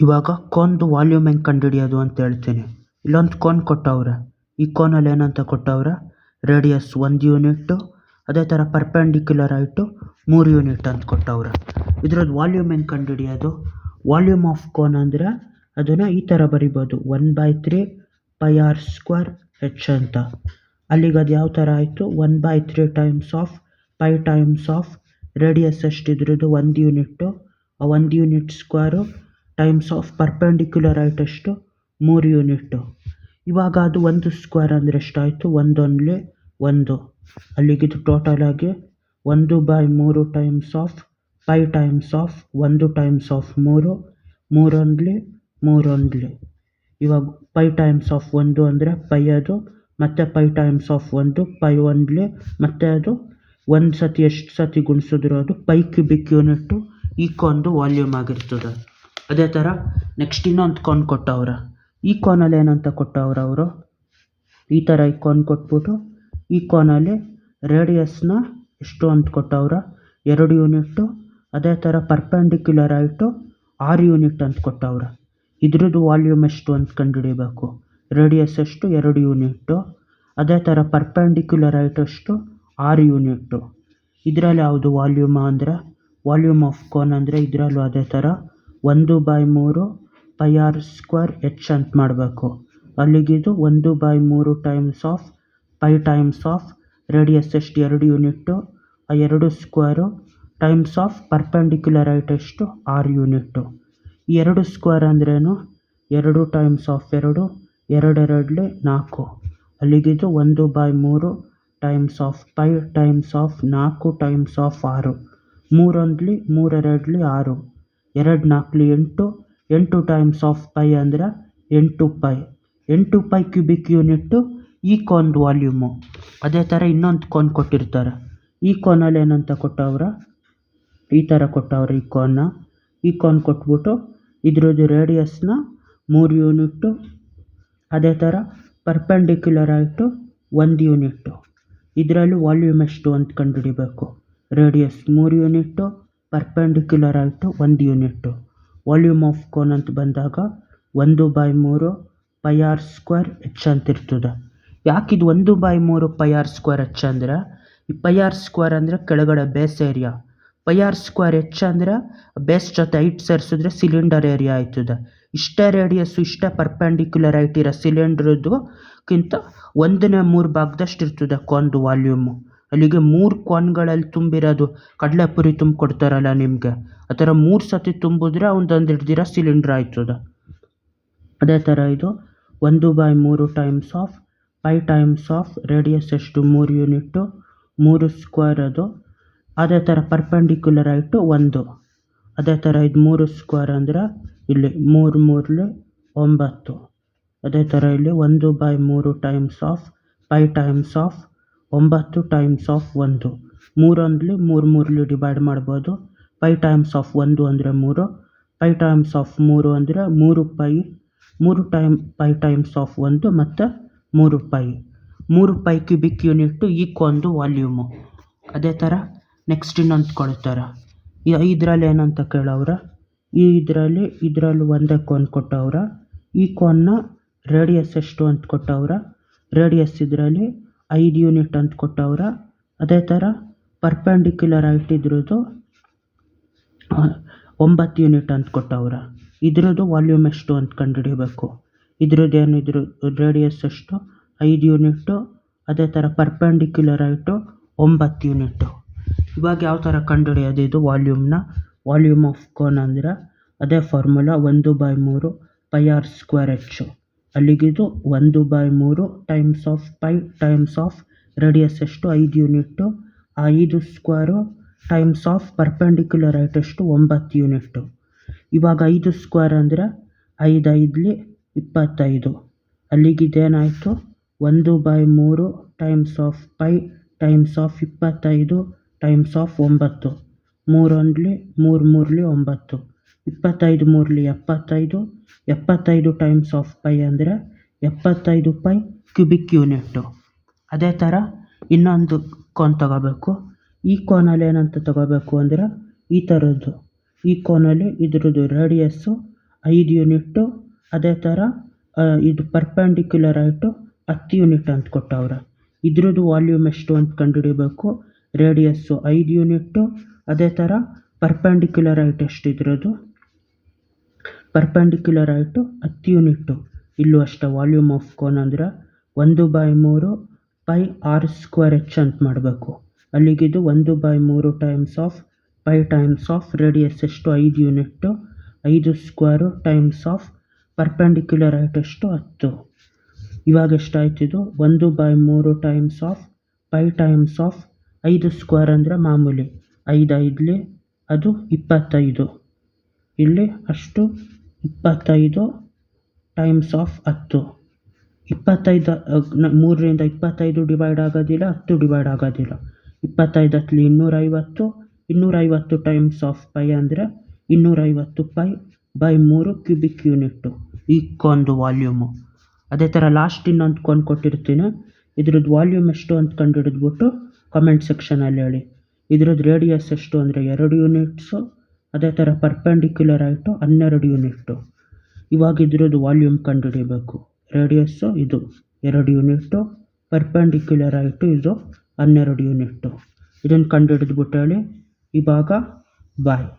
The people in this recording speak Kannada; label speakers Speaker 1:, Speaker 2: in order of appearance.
Speaker 1: ಇವಾಗ ಕೋನ್ದು ವಾಲ್ಯೂಮ್ ಹೆಂಗೆ ಕಂಡುಹಿಡಿಯೋದು ಅಂತ ಹೇಳ್ತೀನಿ. ಇಲ್ಲೊಂದು ಕೋನ್ ಕೊಟ್ಟವ್ರೆ. ಈ ಕೋನಲ್ಲಿ ಏನಂತ ಕೊಟ್ಟವ್ರೆ, ರೇಡಿಯಸ್ 1 ಯೂನಿಟ್ಟು, ಅದೇ ಥರ ಪರ್ಪೆಂಡಿಕ್ಯುಲರ್ ಹೈಟು 3 ಯೂನಿಟ್ ಅಂತ ಕೊಟ್ಟವ್ರೆ. ಇದ್ರದ್ದು ವಾಲ್ಯೂಮ್ ಹೆಂಗೆ ಕಂಡುಹಿಡಿಯೋದು, ವಾಲ್ಯೂಮ್ ಆಫ್ ಕೋನ್ ಅಂದರೆ ಅದನ್ನು ಈ ಥರ ಬರಿಬೋದು, 1/3 πr² h ಅಂತ. ಅಲ್ಲಿಗೆ ಅದು ಯಾವ ಥರ ಆಯಿತು, 1/3 times of π times of radius ಎಷ್ಟಿದ್ರದ್ದು 1 ಯೂನಿಟ್ಟು, ಆ 1 unit square times of perpendicular height ಎಷ್ಟು 3 ಯೂನಿಟ್ಟು. ಇವಾಗ ಅದು 1 ಸ್ಕ್ವೇರ್ ಅಂದರೆ ಎಷ್ಟಾಯಿತು, 1 1. ಅಲ್ಲಿಗಿದು ಟೋಟಲ್ ಆಗಿ 1/3 times of π times of 1 times of 3, 3 3. ಇವಾಗ π ಟೈಮ್ಸ್ ಆಫ್ 1 ಅಂದರೆ π ಅದು, ಮತ್ತು π ಟೈಮ್ಸ್ ಆಫ್ 1 π 1 ಮತ್ತು ಅದು ಒಂದು ಸತಿ ಎಷ್ಟು ಸತಿ ಗುಣಿಸಿದ್ರು ಅದು π ಕ್ಯೂಬಿಕ್ ಯೂನಿಟ್ಟು ಈ ಕೋನ್ದು ವಾಲ್ಯೂಮ್ ಆಗಿರ್ತದೆ. ಅದೇ ಥರ ನೆಕ್ಸ್ಟ್ ಇನ್ನೊಂದು ಕೋನ್ ಕೊಟ್ಟವ್ರೆ. ಈ ಕೋನಲ್ಲಿ ಏನಂತ ಕೊಟ್ಟವ್ರೆ ಅವರು, ಈ ಥರ ಈ ಕೋನ್ ಕೊಟ್ಬಿಟ್ಟು ಈ ಕೋನಲ್ಲಿ ರೇಡಿಯಸ್ನ ಎಷ್ಟು ಅಂತ ಕೊಟ್ಟವ್ರೆ, 2 ಯೂನಿಟ್ಟು, ಅದೇ ಥರ ಪರ್ಪೆಂಡಿಕ್ಯುಲರ್ ಹೈಟು 6 ಯೂನಿಟ್ ಅಂತ ಕೊಟ್ಟವ್ರೆ. ಇದ್ರದ್ದು ವಾಲ್ಯೂಮ್ ಎಷ್ಟು ಅಂತ ಕಂಡುಹಿಡಿಬೇಕು. ರೇಡಿಯಸ್ ಎಷ್ಟು 2 ಯೂನಿಟ್ಟು, ಅದೇ ಥರ ಪರ್ಪೆಂಡಿಕ್ಯುಲರ್ ಹೈಟ್ ಎಷ್ಟು 6 ಯೂನಿಟ್ಟು. ಇದರಲ್ಲಿ ಯಾವುದು ವಾಲ್ಯೂಮ್ ಅಂದರೆ, ವಾಲ್ಯೂಮ್ ಆಫ್ ಕೋನ್ ಅಂದರೆ ಇದರಲ್ಲೂ ಅದೇ ಥರ 1/3 πr² h ಅಂತ ಮಾಡಬೇಕು. ಅಲ್ಲಿಗಿದು 1/3 times of π times of radius ಎಷ್ಟು 2 ಯೂನಿಟ್ಟು, ಆ 2 square times of perpendicular height ಎಷ್ಟು 6 ಯೂನಿಟ್ಟು. ಈ 2 ಸ್ಕ್ವೇರ್ ಅಂದ್ರೇನು, 2 ಟೈಮ್ಸ್ ಆಫ್ 2, 2 2 4. ಅಲ್ಲಿಗಿದು 1/3 times of π times of 4 times of 6, 3 1 3 2 6, 2 4 8, 8 times of π ಅಂದರೆ 8π, 8π ಕ್ಯೂಬಿಕ್ ಯೂನಿಟ್ಟು ಈ ಕೋನ್ದು ವಾಲ್ಯೂಮು. ಅದೇ ಥರ ಇನ್ನೊಂದು ಕೋನ್ ಕೊಟ್ಟಿರ್ತಾರೆ. ಈ ಕೋನಲ್ಲಿ ಏನಂತ ಕೊಟ್ಟವ್ರೆ, ಈ ಥರ ಕೊಟ್ಟವ್ರೆ ಈ ಕೋನ್ ಕೊಟ್ಬಿಟ್ಟು ಇದ್ರದ್ದು ರೇಡಿಯಸ್ನ 3 ಯೂನಿಟ್ಟು, ಅದೇ ಥರ ಪರ್ಪೆಂಡಿಕ್ಯುಲರ್ ಹೈಟು 1 ಯೂನಿಟ್ಟು. ಇದರಲ್ಲೂ ವಾಲ್ಯೂಮ್ ಎಷ್ಟು ಅಂತ ಕಂಡುಹಿಡಿಬೇಕು. Radius 3 unit, perpendicular height 1 unit. Volume of cone ಅಂತ ಬಂದಾಗ 1/3 πr² h ಅಂತ ಇರ್ತದೆ. ಯಾಕಿದು 1/3 πr² h ಅಂದರೆ, ಈ πr² ಅಂದರೆ ಕೆಳಗಡೆ ಬೇಸ್ ಏರಿಯಾ, πr² h ಅಂದರೆ ಬೇಸ್ ಜೊತೆ ಹೈಟ್ ಸೇರಿಸಿದ್ರೆ ಸಿಲಿಂಡರ್ ಏರಿಯಾ ಆಯ್ತದೆ. ಇಷ್ಟೇ ರೇಡಿಯಸ್ಸು ಇಷ್ಟೇ ಪರ್ಪೆಂಡಿಕ್ಯುಲರ್ ಹೈಟ್ ಇರೋ ಸಿಲಿಂಡ್ರದ್ದುಕ್ಕಿಂತ 1/3 ಭಾಗದಷ್ಟು ಇರ್ತದೆ ಕೋನ್ದು ವಾಲ್ಯೂಮು. ಅಲ್ಲಿಗೆ 3 ಕೋನ್ಗಳಲ್ಲಿ ತುಂಬಿರೋದು ಕಡಲೆಪುರಿ ತುಂಬಿಕೊಡ್ತಾರಲ್ಲ ನಿಮಗೆ, ಆ ಥರ 3 ಸತಿ ತುಂಬಿದ್ರೆ ಒಂದೊಂದು ಹಿಡ್ದಿರೋ ಸಿಲಿಂಡ್ರ್ ಆಯ್ತದೆ. ಅದೇ ಥರ ಇದು 1/3 times of π times of radius ಎಷ್ಟು 3 ಯೂನಿಟ್ಟು, 3 ಸ್ಕ್ವೇರ್ ಅದು, ಅದೇ ಥರ ಪರ್ಪೆಂಡಿಕ್ಯುಲರ್ ಹೈಟು 1. ಅದೇ ಥರ ಇದು 3 ಸ್ಕ್ವೇರ್ ಅಂದರೆ ಇಲ್ಲಿ 3 3 9. ಅದೇ ಥರ ಇಲ್ಲಿ 1/3 times of π times of 9 times of 1, 3 1 3 3 divide ಮಾಡ್ಬೋದು. π ಟೈಮ್ಸ್ ಆಫ್ 1 ಅಂದರೆ 3, π ಟೈಮ್ಸ್ ಆಫ್ 3 ಅಂದರೆ 3π, 3 π ಟೈಮ್ಸ್ ಆಫ್ 1 ಮತ್ತು 3π, 3π ಕ್ಯೂಬಿಕ್ ಯೂನಿಟ್ಟು ಈ ಕೋನ್ದು ವಾಲ್ಯೂಮು. ಅದೇ ಥರ ನೆಕ್ಸ್ಟ್ ಇನ್ನೊಂದು ಕೊಡ್ತಾರೆ. ಇದರಲ್ಲಿ ಏನಂತ ಕೇಳವ್ರೆ, ಇದರಲ್ಲಿ ಒಂದೇ ಕೋನ್ ಕೊಟ್ಟವ್ರೆ. ಈ ಕೋನ್ನ ರೇಡಿಯಸ್ ಎಷ್ಟು ಅಂತ ಕೊಟ್ಟವ್ರೆ, ರೇಡಿಯಸ್ ಇದರಲ್ಲಿ 5 ಯೂನಿಟ್ ಅಂತ ಕೊಟ್ಟವ್ರೆ. ಅದೇ ಥರ ಪರ್ಪೆಂಡಿಕ್ಯುಲರ್ ಹೈಟ್ ಇದ್ರದ್ದು 9 ಯೂನಿಟ್ ಅಂತ ಕೊಟ್ಟವ್ರೆ. ಇದ್ರದ್ದು ವಾಲ್ಯೂಮ್ ಎಷ್ಟು ಅಂತ ಕಂಡುಹಿಡಿಬೇಕು. ಇದ್ರ ರೇಡಿಯಸ್ ಎಷ್ಟು 5 ಯೂನಿಟ್ಟು, ಅದೇ ಥರ ಪರ್ಪೆಂಡಿಕ್ಯುಲರ್ ಹೈಟು 9 ಯೂನಿಟ್ಟು. ಇವಾಗ ಯಾವ ಥರ ಕಂಡುಹಿಡಿಯೋದು ಇದು ವಾಲ್ಯೂಮ್ನ, ವಾಲ್ಯೂಮ್ ಆಫ್ ಕೋನ್ ಅಂದರೆ ಅದೇ ಫಾರ್ಮುಲಾ 1/3 πr² h. ಅಲ್ಲಿಗಿದು 1/3 times of π times of radius ಎಷ್ಟು 5 ಯೂನಿಟ್ಟು, ಆ 5 square times of perpendicular height ಎಷ್ಟು 9 ಯೂನಿಟ್ಟು. ಇವಾಗ 5 ಸ್ಕ್ವೇರ್ ಅಂದರೆ 5 5 25. ಅಲ್ಲಿಗಿದೇನಾಯಿತು 1/3 times of π times of 25 times of 9, 3 1 3 3 9, 25 3 75, 75 times of π ಅಂದರೆ 75π ಕ್ಯೂಬಿಕ್ ಯೂನಿಟ್ಟು. ಅದೇ ಥರ ಇನ್ನೊಂದು ಕೋನ್ ತಗೋಬೇಕು. ಈ ಕೋನಲ್ಲಿ ಏನಂತ ತಗೋಬೇಕು ಅಂದರೆ ಈ ಥರದ್ದು, ಈ ಕೋನಲ್ಲಿ ಇದ್ರದ್ದು ರೇಡಿಯಸ್ಸು 5 ಯೂನಿಟ್ಟು. ಅದೇ ಥರ ಇದು ಪರ್ಪೆಂಡಿಕ್ಯುಲರ್ ಹೈಟು 10 ಯೂನಿಟ್ ಅಂತ ಕೊಟ್ಟವ್ರೆ. ಇದ್ರದ್ದು ವಾಲ್ಯೂಮ್ ಎಷ್ಟು ಅಂತ ಕಂಡುಹಿಡಿಬೇಕು. Radius 5 unit. ಅದೇ ಥರ ಪರ್ಪೆಂಡಿಕ್ಯುಲರ್ ಹೈಟ್ ಎಷ್ಟು ಇದ್ರದ್ದು? Perpendicular height 10 unit. ಇಲ್ಲೂ ಅಷ್ಟೇ ವಾಲ್ಯೂಮ್ ಆಫ್ ಕೋನ್ ಅಂದರೆ 1/3 ಪೈ ಆರ್ ಸ್ಕ್ವೇರ್ ಎಚ್ ಅಂತ ಮಾಡಬೇಕು. ಅಲ್ಲಿಗಿದು 1/3 times of pi times of radius ಎಷ್ಟು 5 unit. 5 square times of perpendicular height ಎಷ್ಟು 10. ಇವಾಗ ಎಷ್ಟಾಯ್ತಿದು? 1/3 times of pi times of 5 square ಅಂದರೆ ಮಾಮೂಲಿ 5 5ಲಿ ಅದು 25. ಇಲ್ಲಿ ಅಷ್ಟು 25 ಟೈಮ್ಸ್ ಆಫ್ 10. 25 3ರಿಂದ 25 ಡಿವೈಡ್ ಆಗೋದಿಲ್ಲ, 10 ಡಿವೈಡ್ ಆಗೋದಿಲ್ಲ. 25 ಹತ್ತಲಿ 250. 250 ಟೈಮ್ಸ್ ಆಫ್ ಪೈ ಅಂದರೆ 250 ಪೈ ಬೈ 3 ಕ್ಯೂಬಿಕ್ ಯೂನಿಟ್ಟು ಈ ಕೋನ್ದು ವಾಲ್ಯೂಮು. ಅದೇ ಥರ ಲಾಸ್ಟ್ ಇನ್ನೊಂದು ಕೋನ್ ಕೊಟ್ಟಿರ್ತೀನಿ. ಇದ್ರದ್ದು ವಾಲ್ಯೂಮ್ ಎಷ್ಟು ಅಂತ ಕಂಡುಹಿಡಿದ್ಬಿಟ್ಟು ಕಮೆಂಟ್ ಸೆಕ್ಷನಲ್ಲಿ ಹೇಳಿ. ಇದ್ರದ್ದು ರೇಡಿಯಸ್ ಎಷ್ಟು ಅಂದರೆ 2 ಯೂನಿಟ್ಸು. ಅದೇ ಥರ ಪರ್ಪೆಂಡಿಕ್ಯುಲರ್ ಹೈಟು 12 ಯೂನಿಟ್ಟು. ಇವಾಗ ಇದ್ರದ್ದು ವಾಲ್ಯೂಮ್ ಕಂಡುಹಿಡಿಬೇಕು. ರೇಡಿಯಸ್ಸು ಇದು 2 ಯೂನಿಟ್ಟು, ಪರ್ಪೆಂಡಿಕ್ಯುಲರ್ ಹೈಟು ಇದು 12 ಯೂನಿಟ್ಟು. ಇದನ್ನು ಕಂಡುಹಿಡಿದ್ಬಿಟ್ಟು ಹೇಳಿ. ಇವಾಗ ಬಾಯ್.